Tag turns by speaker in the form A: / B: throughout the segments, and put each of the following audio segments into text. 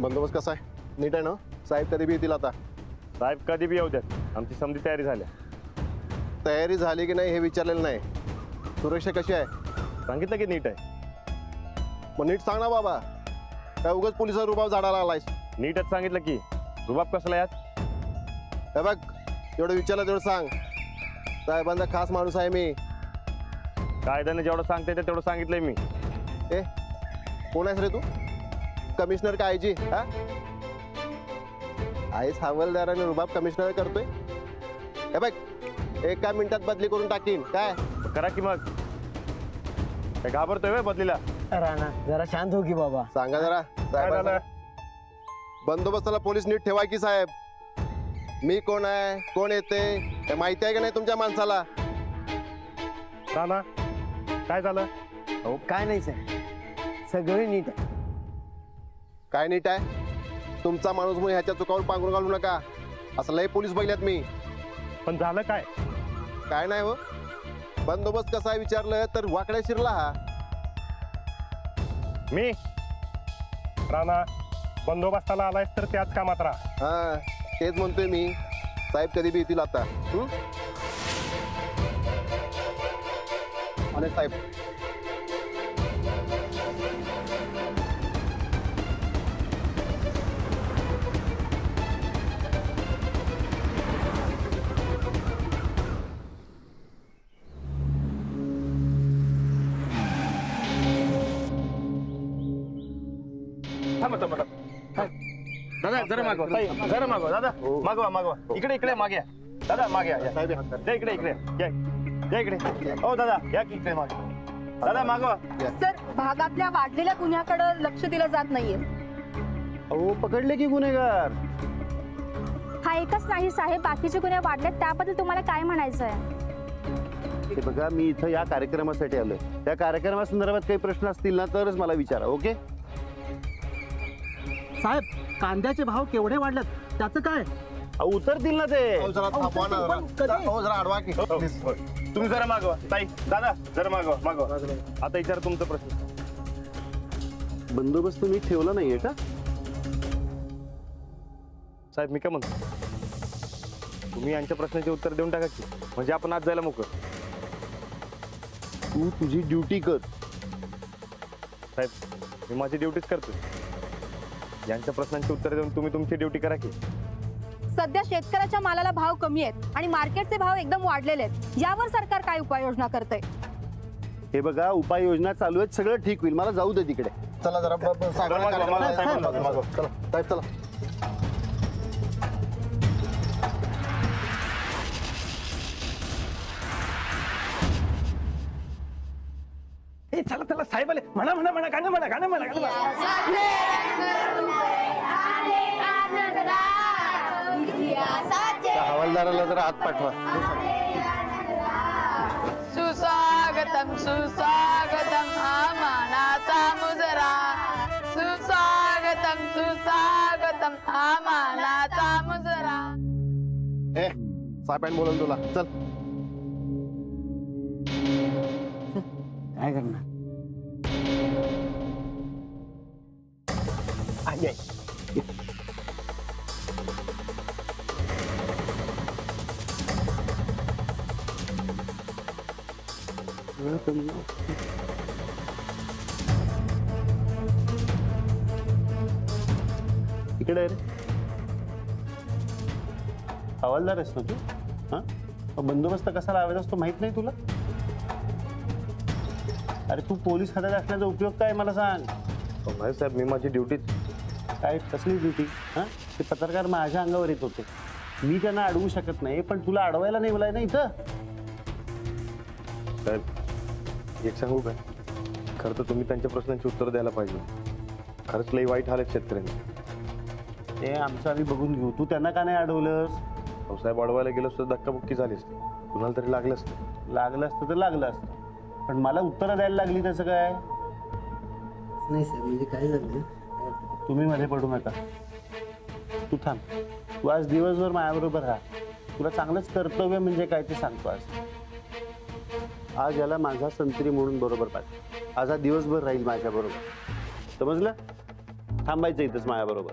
A: बंदोबस्त कसा आहे? नीट आहे ना साहेब? कधी बी येतील आता?
B: साहेब कधी बी येऊ द्यात, आमची समधी तयारी झाल्या.
A: तयारी झाली की नाही हे विचारलेलं नाही. सुरक्षा कशी आहे
B: सांगितलं की नीट आहे.
A: मग नीट सांग ना बाबा. काय उगाच पोलिसांचा रुबाब झाडाला आलायस?
B: नीटच सांगितलं की. रुबाब कसला यात?
A: हे बघ, तेवढं विचारलं तेवढं सांग. साहेबांचा खास माणूस आहे मी.
B: कायद्याने जेवढं सांगता येतं तेवढं सांगितलंय मी.
A: ए, कोण आहेस रे तू? कमिशनर का आयजी? हा, आईस हवालदाराने रुबाब कमिशनर करतोय? हे बघ, एका मिनिटात बदली करून टाकीन. काय
B: करा की मग. काय घाबरतोय व्हय बदलीला?
C: राणा जरा शांत हो की बाबा.
A: सांगा जरा साहेबांना. बंदोबस्ताला पोलीस नीट ठेवा की साहेब. मी कोण आहे, कोण येते हे माहिती आहे का नाही तुमच्या माणसाला?
B: राणा काय झालं?
C: हो काय नाही सर, सगळे नीट आहे.
A: काय नीट आहे? तुमचा माणूस म्हणून ह्याच्या चुकावर पांघरून घालू नका. असं लय पोलीस बघल्यात मी.
B: पण झालं काय?
A: काय नाही हो. बंदोबस्त कसा आहे विचारलं तर वाकड्या शिरला हा.
B: मी राणा बंदोबस्ताला आलायस तर त्याच कामात राहा.
A: हा, तेच म्हणतोय मी. साहेब कधी बी येतील आता. आणि साहेब
B: दादा जरा मागवा, जरा मागवा दादा. मागवा मागवा. इकडे इकडे मागे या. दादा मागे या.
A: साहेब
B: या इकडे इकडे या इकडे. हो दादा या की इकडे मागे. दादा मागवा.
D: सर, भागातल्या वाढलेल्या गुन्ह्याकडे लक्ष दिलं जात नाहीये.
A: अहो पकडले की गुन्हेगार.
E: हा एकच नाही साहेब, बाकीचे गुन्हे वाढलेत. त्याबद्दल तुम्हाला काय म्हणायचं आहे?
F: हे बघा, मी इथं या कार्यक्रमासाठी आलोय. त्या कार्यक्रमासंदर्भात काही प्रश्न असतील ना तरच मला विचारा. ओके
C: साहेब, कांद्याचे भाव केवढे वाढलेत त्याचं काय?
F: उतरतील ना ते.
A: अहो, जरा थांबवा ना जरा.
C: कधी?
A: अहो, जरा अडवा की.
B: तुम्ही जरा मागवा. ताई दादा जरा मागवा मागवा. आता विचारा तुमचा प्रश्न.
F: बंदोबस्त मी ठेवला नाहीये का?
B: साहेब मी काय म्हणतो, तुम्ही यांच्या प्रश्नाचे उत्तर देऊन टाका की, म्हणजे आपण आज जायला मोकळ.
F: तू तुझी ड्युटी कर.
B: साहेब मी माझी ड्युटीच करतो. यांच्या प्रश्नांची उत्तर देऊन तुम्ही तुमची ड्युटी करा की.
D: सध्या शेतकऱ्याच्या मालाला भाव कमी आहेत आणि मार्केटचे भाव एकदम वाढलेले आहेत. यावर सरकार काय उपाययोजना करतंय?
F: हे बघा, उपाययोजना चालू आहेत. सगळं ठीक होईल. मला जाऊ दे तिकडे.
A: चला जरा साहेबांना
B: मागवा,
A: कार्यक्रमाला
B: मागवा,
A: साहेबांना
B: मागवा,
A: मागवा. चला साहेब चला.
C: चला चला साहेब आले. म्हणा म्हणा म्हणा गाणं म्हणा गाणं म्हणा गाणं म्हणा.
A: त्या हवालदाराला जरा हात पाठवा.
G: सुस्वागतम सुस्वागतम आमानाचा मुजरा. सुस्वागतम सुस्वागतम आमानाचा मुजरा.
A: ए, साहेबांनी बोलवलं तुला. चल.
C: काय करणार?
F: इकडे रे. हवालदार आहेस ना तू? हा, बंदोबस्त कसा लावायचा असतो माहित नाही तुला? अरे तू पोलीस खात्यात असण्याचा उपयोग काय मला सांग.
B: नाही साहेब मी माझी ड्युटीच.
F: काय कसली ड्युटी? हा, ते पत्रकार माझ्या अंगावर येत होते. मी त्यांना अडवू शकत नाही, पण तुला अडवायला नाही बोलाय ना इथं.
B: साहेब एक सांगू काय, खरं तर तुम्ही त्यांच्या प्रश्नांची उत्तर द्यायला पाहिजे. खरंच लई वाईट हाल आहेत शेतकऱ्यांनी.
F: ते आमचं आम्ही बघून घेऊ. तू त्यांना का नाही अडवलंस?
B: साहेब अडवायला गेलो तर धक्काबुक्की झाली असते. कुणाला तरी लागलं असतं.
F: लागलं असतं तर लागलं असतं, पण मला उत्तरं द्यायला लागली त्याचं काय?
C: नाही साहेब, म्हणजे काय झालं?
F: तुम्ही मध्ये पडू नका. तू थांब. तू आज दिवसभर माझ्याबरोबर राहा. तुला चांगलंच कर्तव्य म्हणजे काय ते सांगतो. आज याला माझा संत्री म्हणून बरोबर पाहिजे. आज हा दिवसभर राहील माझ्याबरोबर. समजलं? थांबायचं इथंच माझ्याबरोबर.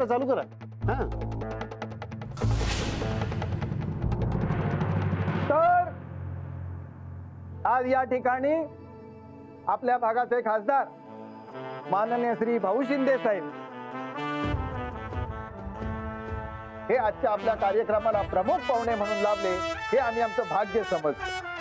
F: चालू करा हा.
C: तर आज या ठिकाणी आपल्या भागाचे खासदार माननीय श्री भाऊ शिंदे साहेब हे आजच्या आपल्या कार्यक्रमाला प्रमुख पाहुणे म्हणून लाभले, हे आम्ही आमचं भाग्य समजतो.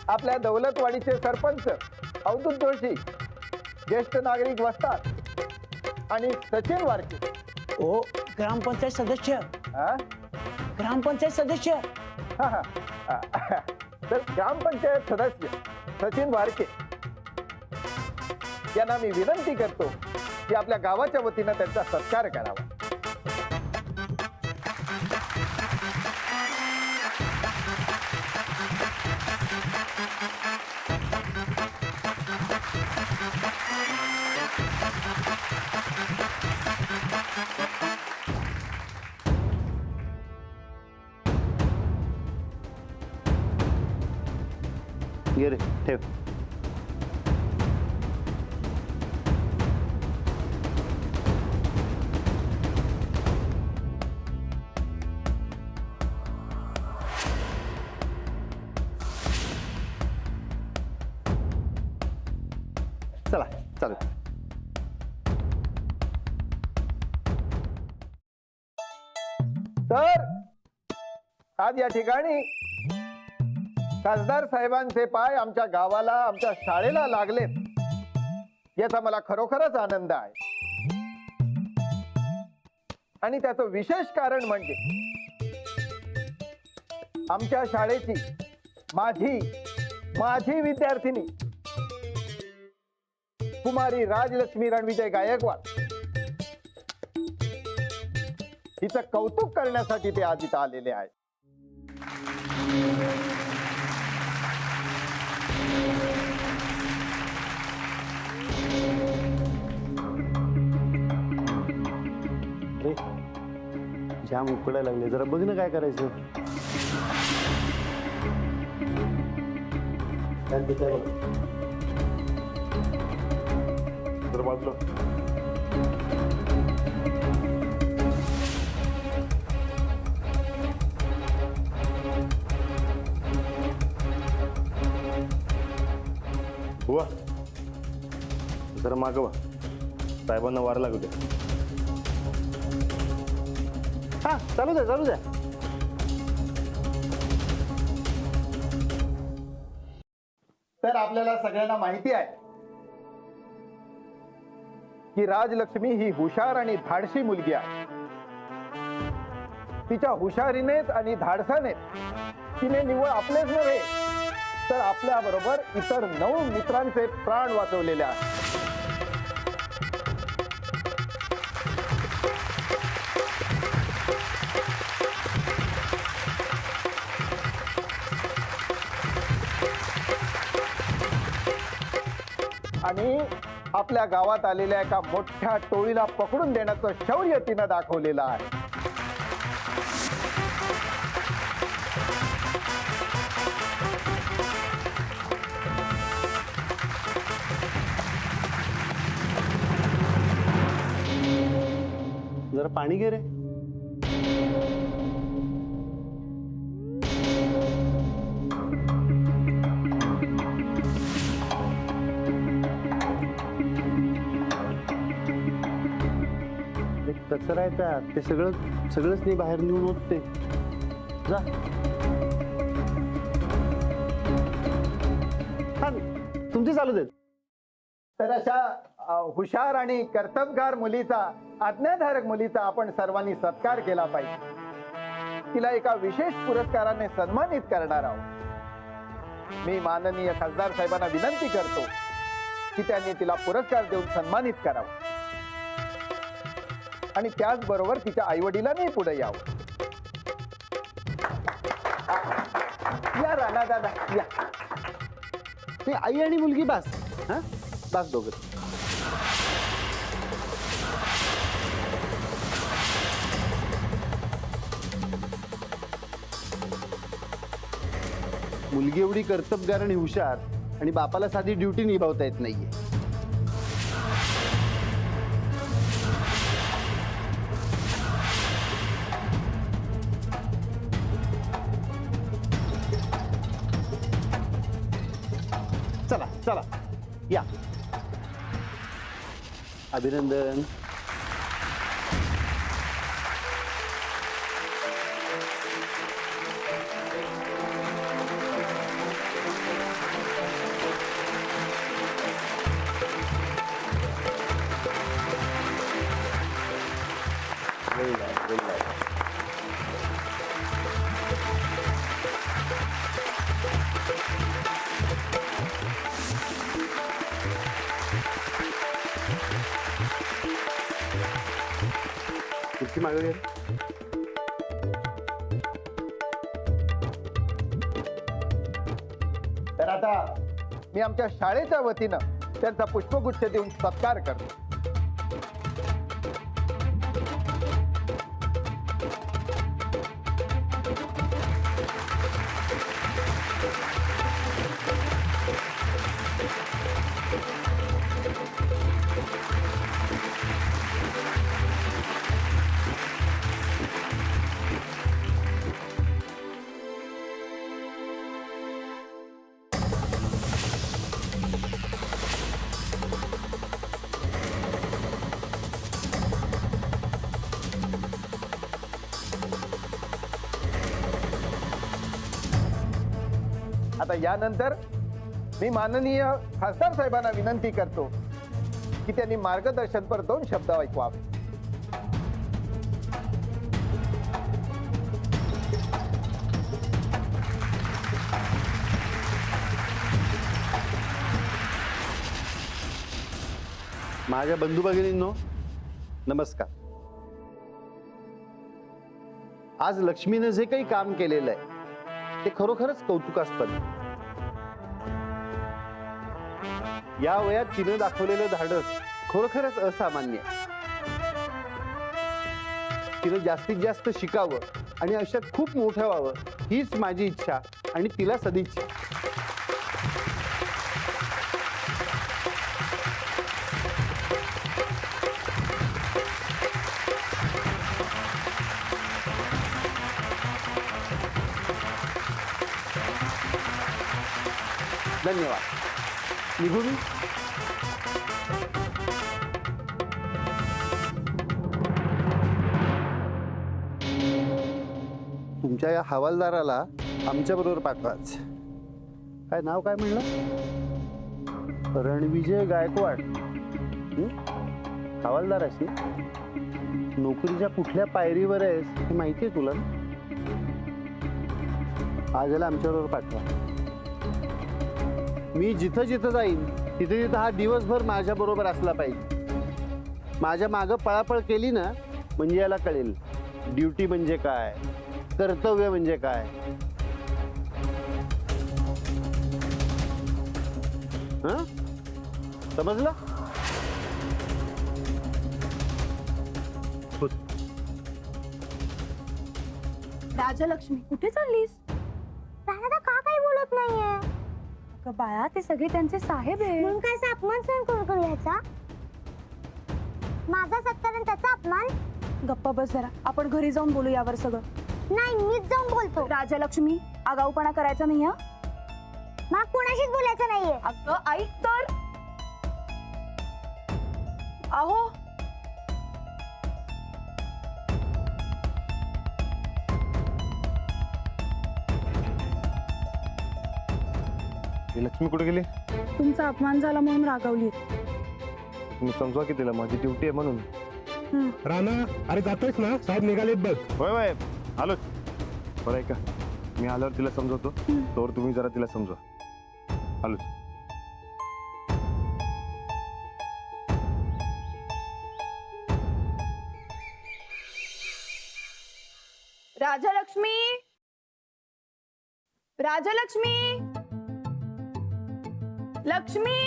C: आपल्या दौलतवाडीचे सरपंच अवधूत जोशी, ज्येष्ठ नागरिक वस्ताद आणि सचिन वारके.
H: ओ ग्रामपंचायत सदस्य,
C: हा?
H: ग्रामपंचायत सदस्य.
C: हा, हा. तर ग्रामपंचायत सदस्य सचिन वारके यांना मी विनंती करतो की आपल्या गावाच्या वतीनं त्यांचा सत्कार करावा.
F: ये रे ठेव.
C: चला चालू. तर आज या ठिकाणी खासदार साहेबांचे पाय आमच्या गावाला, आमच्या शाळेला लागलेत, याचा मला खरोखरच आनंद आहे. आणि त्याचं विशेष कारण म्हणजे आमच्या शाळेची माझी विद्यार्थिनी कुमारी राजलक्ष्मी रणविजय गायकवाड हिचं कौतुक करण्यासाठी ते आज इथं आलेले आहेत.
F: अरे जाम उकडायला लागले, जरा बघ ना काय करायचं.
B: जरा बाजूला. बुवा जरा मागं वा, साहेबांना वार लागू द्या.
F: हा चालू द्या.
C: तर आपल्याला सगळ्यांना माहिती आहे की राजलक्ष्मी ही हुशार आणि धाडसी मुलगी आहे. तिच्या हुशारीनेच आणि धाडसानेच तिने निव्वळ आपलेच नव्हे तर आपल्या बरोबर इतर 9 मित्रांचे प्राण वाचवलेले आहेत. आणि आपल्या गावात आलेल्या एका मोठ्या टोळीला पकडून देण्याचं शौर्य तिनं दाखवलेलं आहे.
F: जरा पाणी घे रे. कचरा आहे त्यात, ते सगळंच नाही बाहेर नेऊन ओतते. जा. तुमचे चालू देत.
C: तर अशा हुशार आणि कर्तबगार मुलीचा, आज्ञाधारक मुलीचा आपण सर्वांनी सत्कार केला पाहिजे. तिला एका विशेष पुरस्काराने सन्मानित करणार आहोत. मी माननीय खासदार साहेबांना विनंती करतो की त्यांनी तिला पुरस्कार देऊन सन्मानित करावं आणि त्याचबरोबर तिच्या आई वडिलांनी पुढे यावं. या राणा दादा या.
F: ते आई आणि मुलगी बस. हा बस दोघं. मुलगी एवढी कर्तबगार आणि हुशार आणि बापाला साधी ड्युटी निभावता येत नाहीये. चला चला या. अभिनंदन.
B: कुठची मागणी आहे?
C: तर आता मी आमच्या शाळेच्या वतीनं त्यांचा पुष्पगुच्छ देऊन सत्कार करतो. आता यानंतर मी माननीय खासदार साहेबांना विनंती करतो की त्यांनी मार्गदर्शनपर 2 शब्द ऐकवावे.
F: माझ्या बंधू भगिनींनो नमस्कार. आज लक्ष्मीनं जे काही काम केलेलं आहे ते खरोखरच कौतुकास्पद आहे. या वयात तिनं दाखवलेलं धाडस खरोखरच असामान्य आहे. तिनं जास्तीत जास्त शिकावं आणि आयुष्यात खूप मोठं व्हावं हीच माझी इच्छा आणि तिला सदिच्छा. धन्यवाद. निघू मी. तुमच्या या हवालदाराला आमच्या बरोबर पाठवाच. काय नाव काय म्हणलं? रणविजय गायकवाड. हवालदाराशी नोकरीच्या कुठल्या पायरीवर आहेस हे माहिती आहे तुला? आज याला आमच्याबरोबर पाठवा. मी जिथं जिथं जाईन तिथे तिथं हा दिवसभर माझ्या बरोबर असला पाहिजे. माझ्या मागं पळापळ केली ना म्हणजे याला कळेल ड्युटी म्हणजे काय, कर्तव्य म्हणजे काय. हं? समजलं?
D: राजलक्ष्मी कुठे चाललीस?
E: राधा का काही बोलत नाहीये?
D: अगं बाळा, ते सगळे त्यांचे साहेब आहे.
E: म्हणून काय अपमान सहन करू ह्याचा? माझा सत्कार आणि त्याचा अपमान?
D: गप्पा बस जरा, आपण घरी जाऊन बोलू यावर सगळं.
E: नाही, मीच जाऊन बोलतो.
D: राजलक्ष्मी, आगाऊपणा करायचा नाही.
E: मग कोणाशीच बोलायचं नाहीये.
D: अगं ऐक तर. अहो
B: लक्ष्मी कुठे गेली?
D: तुमचा अपमान झाला म्हणून रागावली.
B: तुम्ही समजवा की तिला माझी ड्युटी आहे म्हणून.
I: राणा, अरे जातोयस ना? साहेब निघालेत बघ.
B: होय होय आलोच. बरं ऐका, मी आल्यावर तिला समजवतो, तोवर तुम्ही जरा तिला समजवा. आलोच.
D: राजलक्ष्मी, राजलक्ष्मी, लक्ष्मी.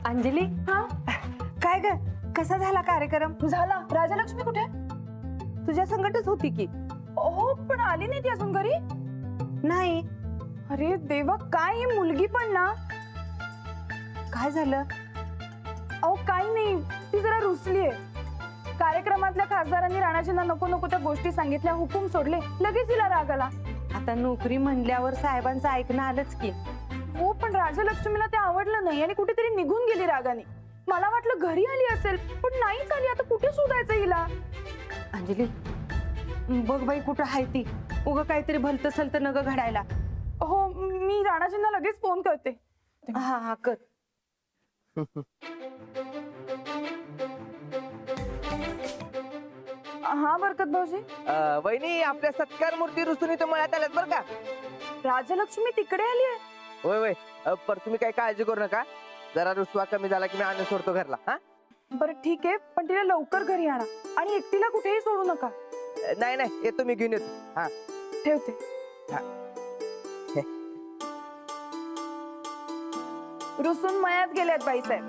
J: अंजली,
D: हा
J: काय ग, कसा झाला कार्यक्रम?
D: झाला. राजलक्ष्मी कुठे?
J: तुझ्या संगटच होती की.
D: हो, पण आली नाही ती अजून घरी.
J: नाही, अरे देवा, काय ही मुलगी पण ना. काय झालं? अहो काही नाही, ती जरा रुसलीये. कार्यक्रमातल्या खासदारांनी राणाजींना नको नको त्या गोष्टी सांगितल्या, हुकूम सोडले, लगेच तिला राग आला.
H: आता नोकरी म्हणल्यावर साहेबांचं ऐकणं आलंच की.
J: हो, पण राजलक्ष्मीला ते आवडलं नाही आणि कुठेतरी निघून गेली रागाने. मला वाटलं घरी आली असेल, पण नाहीच आली. आता कुठे शोधायचं हिला?
H: अंजली, बघ बाई कुठं आहे ती. उगं काहीतरी भलतं सलतं नग घडायला.
J: हो, मी राणाजींना लगेच फोन करते.
H: हा हा कर.
J: हा बरकत भाऊजी.
K: वहिनी, आपल्या सत्कार मूर्ती रुसून इथं मळ्यात आल्यात बरं का.
J: राजलक्ष्मी तिकडे आली आहे?
K: होय होय, पर तुम्ही काही काळजी करू नका. जरा रुसवा कमी झाला की मी आणून सोडतो घरला. हा,
J: बरं ठीक आहे, पण तिला लवकर घरी आणा आणि एकटीला कुठेही सोडू नका.
K: नाही नाही, येतो मी, घेऊन येतो. हा,
J: ठेवते. रुसून मयात गेल्यात बाईसाहेब.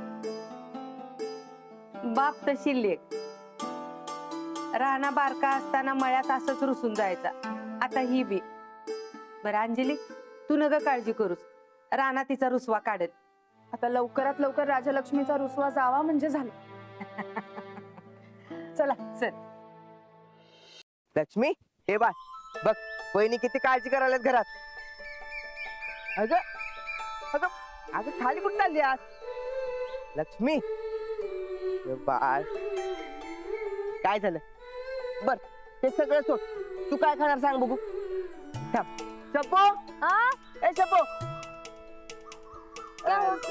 H: बाप तशी लेख. राणा बारका असताना मळ्यात असंच रुसून जायचा. आता ही बी. बरं अंजली, तू नग काळजी करूस. राणा तिचा रुसवा काढेल.
J: आता लवकरात लवकर राजलक्ष्मीचा रुसवा जावा म्हणजे झालं. चला
H: चल.
K: लक्ष्मी, हे बा बघ, वहिनी किती काळजी करायला घरात. अगं अगं अगं, खाली कुठं चालली आज लक्ष्मी? बाळ, काय झालं? बर, ते सगळं सोड. तू काय खाणार सांग बघू. शपो, ए शपो,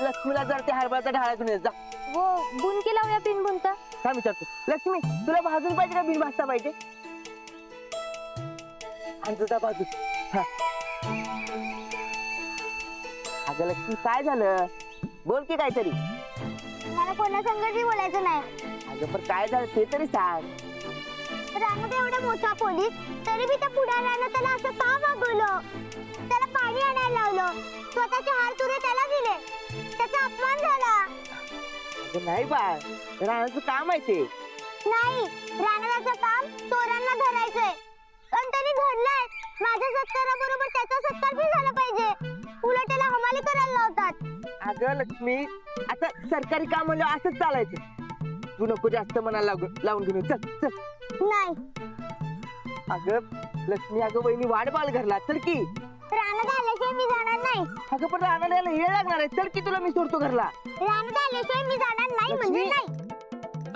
K: लक्ष्मीला जर ते हरभऱ्याचा ढाळा घेऊन येत जा.
E: वो बुनकी लावूया, पिन बुनता.
K: काय विचारतो? लक्ष्मी, तुला भाजून पाहिजे का बिन भाजता पाहिजे? जा बाजू. हा, अगं लक्ष्मी, काय झालं? बोल की काहीतरी.
E: मला कोणा संगती बोलायचं नाही.
K: अगं पण काय झालं ते तरी सांग.
E: रानात एवढा मोठा पोलीस, तरी मी त्या पुढाऱ्यानं त्याला असं का वागवलं? त्याला पाणी आणायला लावलं, स्वतःचे हार तुरे त्याला दिले, त्याचा अपमान झाला.
K: अगं नाही बाळ, राणाचं काम आहे ते.
E: नाही, राणाचं काम चोरांना धरायचंय, पण त्यांनी धरलंय. माझ्या सत्काराबरोबर त्याचा सत्कार बी झाला पाहिजे. उलट त्याला हमाली करायला लावतात.
K: अगं लक्ष्मी, आता सरकारी काम म्हणलं असंच चालायचं. तू नको जास्त मनाला लावून घेऊन. चल चल.
E: नाही.
K: अगं लक्ष्मी, अगं वहिनी वाट बाळ घरला. चल की.
E: रानात आल्याशिवाय मी जाणार नाही.
K: अगं पण रानाला यायला वेळ लागणार आहे. चल की, तुला मी सोडतो घरला.
E: रानात आल्याशिवाय मी जाणार नाही म्हणजे नाही.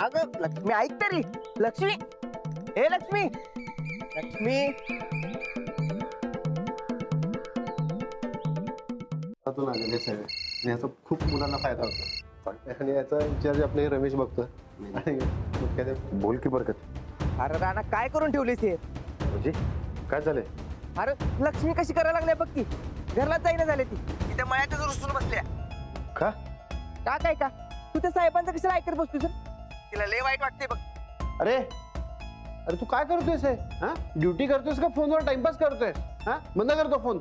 K: अगं लक्ष्मी, ऐक तरी. लक्ष्मी, हे लक्ष्मी, लक्ष्मी.
A: याचा खूप मुलांना फायदा होतो आणि याचा इन्चार्ज आपले रमेश बघतो.
B: बोल की बरकत.
K: अरे राणा, काय करून ठेवलीस हे?
B: म्हणजे काय झालंय?
K: अरे लक्ष्मी कशी करायला लागल्या बघ की. घरला जाईना झाले ती. तिथे मळ्यातच रुसून बसल्या.
B: का?
K: का काय का? तू त्या साहेबांचं कशाला ऐकत बसतोस? तिला लय वाईट वाटते बघ.
F: अरे अरे तू काय करतोयस? हा, ड्युटी करतोयस का फोनवर टाइमपास करतोय? हा, बंद करतो फोन.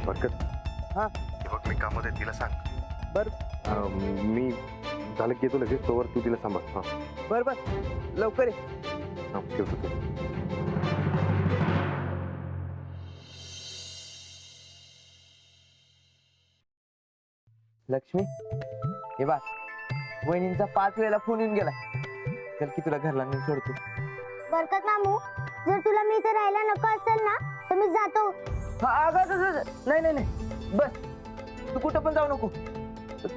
B: बरकत,
K: हा
B: बघ मी कामात तिला सांग.
K: बर,
B: मी झालं की येतो लगेच. तोवर तू तिला सांभाळ. हा
K: बर बर, लवकर ये.
B: हा, ठेवतो तू.
K: लक्ष्मी, हे बा, वहिनींचा 5 वेळेला फोन येऊन गेला. चल की, तुला घरला नेऊन सोडतो.
E: बरकत मामू, जर तुला मी इथे राहायला नको असेल ना, तर मी जातो.
K: नाही नाही नाही, बस. तू कुठं पण जाऊ नको.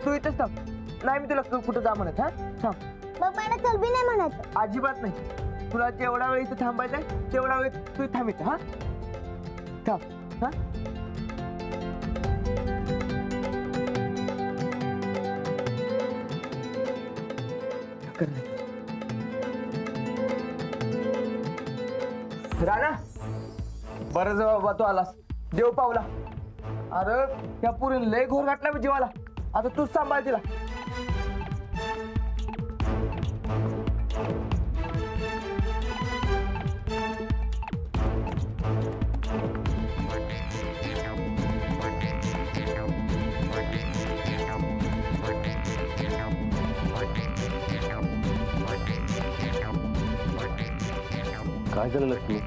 K: तू इथंच थांब. नाही, मी तुला कुठं जा म्हणत. हा, थांब.
E: मग मला चल बी नाही म्हणत.
K: अजिबात नाही. तुला जेवढा वेळ इथं थांबायचा तेवढा वेळ तू थांब इथं. हा, थांब. हा, राणा, बरं बाबा तू आलास. देव पावला. अरे त्या पुरीने लय घोर घातला जीवाला. आता तूच सांभाळ तिला.
B: काय झालं लक्ष्मी?